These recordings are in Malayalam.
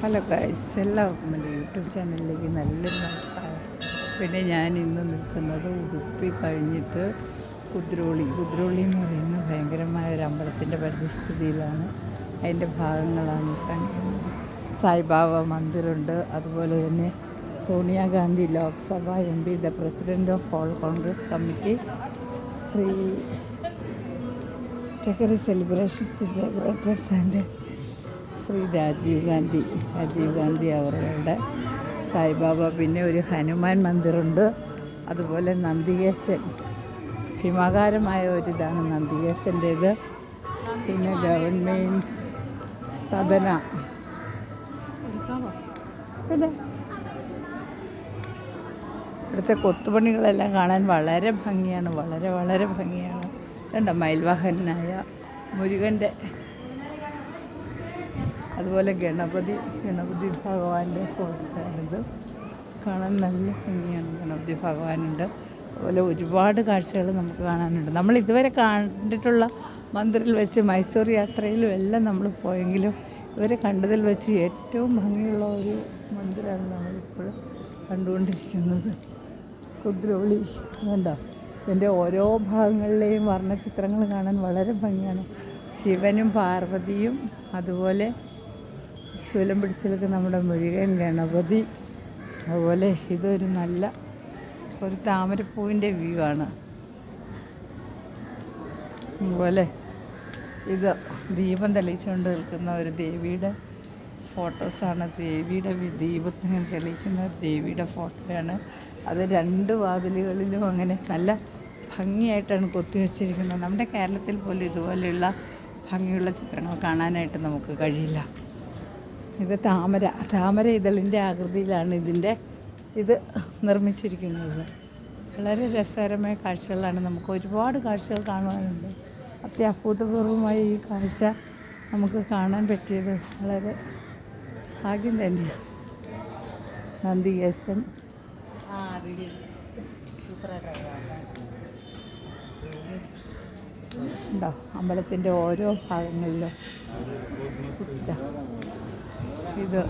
ഹലോ ഗൈസ്, എല്ലാവർക്കും എൻ്റെ യൂട്യൂബ് ചാനലിലേക്ക് നല്ലൊരു നമസ്കാരം. പിന്നെ ഞാൻ ഇന്ന് നിൽക്കുന്നത് ഉടുപ്പി കഴിഞ്ഞിട്ട് കുദ്രോളി എന്ന് പറയുന്ന ഭയങ്കരമായ ഒരു അമ്പലത്തിൻ്റെ പരിസ്ഥിതിയിലാണ്. അതിൻ്റെ ഭാഗങ്ങളാണ് കാണിക്കുന്നത്. സായിബാബ മന്ദിറുണ്ട്. അതുപോലെ തന്നെ Sonia Gandhi Lok Sabha MP, the president of all Congress committee, Shri ടെക്കറി celebrations decorators and Shri Rajeev Gandhi അവരുടെ സായിബാബ. പിന്നെ ഒരു ഹനുമാൻ മന്ദിറുണ്ട്. അതുപോലെ നന്ദികേശൻ, ഭീമാകാരമായ ഒരിതാണ് നന്ദികേശൻ്റേത്. പിന്നെ ഗവൺമെൻറ് സദന. പിന്നെ ഇവിടുത്തെ കൊത്തുപണികളെല്ലാം കാണാൻ വളരെ ഭംഗിയാണ്, വളരെ ഭംഗിയാണ്. ഇതുണ്ട് മയിൽവാഹനായ മുരുകൻ്റെ. അതുപോലെ ഗണപതി ഭഗവാന്റെ ഫോട്ടോയാണിത്. കാണാൻ നല്ല ഭംഗിയാണ്. ഗണപതി ഭഗവാനുണ്ട്. അതുപോലെ ഒരുപാട് കാഴ്ചകൾ നമുക്ക് കാണാനുണ്ട്. നമ്മൾ ഇതുവരെ കണ്ടിട്ടുള്ള മന്ദിറിൽ വെച്ച് മൈസൂർ യാത്രയിലും എല്ലാം നമ്മൾ പോയെങ്കിലും ഇവരെ കണ്ടതിൽ വെച്ച് ഏറ്റവും ഭംഗിയുള്ള ഒരു മന്ദിരമാണ് നമ്മളിപ്പോഴും കണ്ടുകൊണ്ടിരിക്കുന്നത്. കുദ്രോളി കണ്ടോ? ഇതിൻ്റെ ഓരോ ഭാഗങ്ങളിലെയും വർണ്ണചിത്രങ്ങൾ കാണാൻ വളരെ ഭംഗിയാണ്. ശിവനും പാർവതിയും, അതുപോലെ ശൂലം പിടിച്ചിലൊക്കെ നമ്മുടെ മുരുകൻ, ഗണപതി. അതുപോലെ ഇതൊരു നല്ല ഒരു താമരപ്പൂവിൻ്റെ വ്യൂ ആണ്. അതുപോലെ ഇത് ദീപം തെളിയിച്ചുകൊണ്ട് നിൽക്കുന്ന ഒരു ദേവിയുടെ ഫോട്ടോസാണ്. ദേവിയുടെ ദീപത്തിന് തെളിയിക്കുന്ന ദേവിയുടെ ഫോട്ടോയാണ്. അത് രണ്ട് വാതിലുകളിലും അങ്ങനെ നല്ല ഭംഗിയായിട്ടാണ് കൊത്തിവെച്ചിരിക്കുന്നത്. നമ്മുടെ കേരളത്തിൽ പോലും ഇതുപോലെയുള്ള ഭംഗിയുള്ള ചിത്രങ്ങൾ കാണാനായിട്ട് നമുക്ക് കഴിയില്ല. ഇത് താമര ഇതളിൻ്റെ ആകൃതിയിലാണ് ഇത് നിർമ്മിച്ചിരിക്കുന്നത്. വളരെ രസകരമായ കാഴ്ചകളാണ്. നമുക്ക് ഒരുപാട് കാഴ്ചകൾ കാണുവാനുണ്ട്. അത്യത്ഭുതപൂർവമായ ഈ കാഴ്ച നമുക്ക് കാണാൻ പറ്റിയത് വളരെ ഭാഗ്യം തന്നെയാണ്. നന്ദികേശൻ ഉണ്ടോ? അമ്പലത്തിൻ്റെ ഓരോ ഭാഗങ്ങളിലും ഇത്.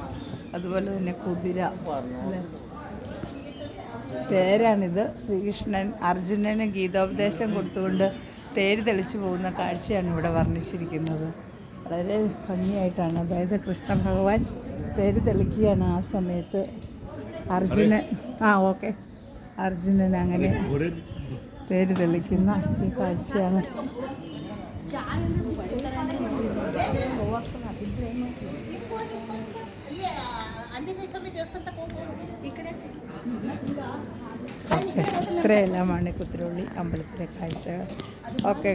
അതുപോലെ തന്നെ കുതിര തേരാണിത്. ശ്രീകൃഷ്ണൻ അർജുനന് ഗീതോപദേശം കൊടുത്തുകൊണ്ട് തേര് തെളിച്ചു പോകുന്ന കാഴ്ചയാണ് ഇവിടെ വർണ്ണിച്ചിരിക്കുന്നത്. വളരെ ഭംഗിയായിട്ടാണ്. അതായത് കൃഷ്ണ ഭഗവാൻ തേര് തെളിക്കുകയാണ് ആ സമയത്ത്. അർജുനൻ അങ്ങനെ തേര് തെളിക്കുന്ന ഈ കാഴ്ചയാണ്. ഇത്രയെല്ലാമാണ് കുദ്രോളി അമ്പലത്തിലെ കാഴ്ചകൾ. ഓക്കെ.